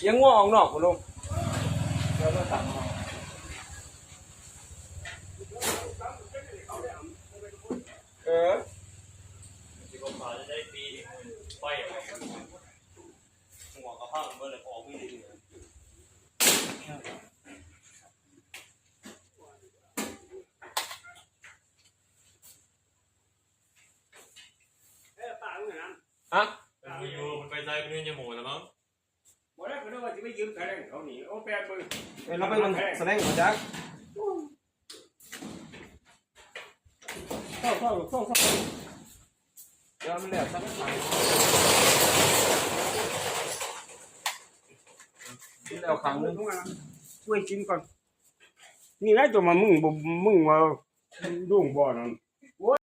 ยังง่วงออกนอกคุณลุงที่ผมมาจะได้ปีไปหัวกระพังเมื่อไรออกไม่ดีฮะไปอยู่ไปใจเป็นยังหมูแล้วมั้ง บ่ได้ก็นึกว่าจะไม่ยืมใครได้เขาหนีโอ้แปดมือ เราไปมันแสดงของจักเข้าเดี๋ยวมันแหลกสักหน่อยแล้วครั้งนึง ช่วยกินก่อนนี่นะตัวมามึงมาดุ้งบ่อนั่น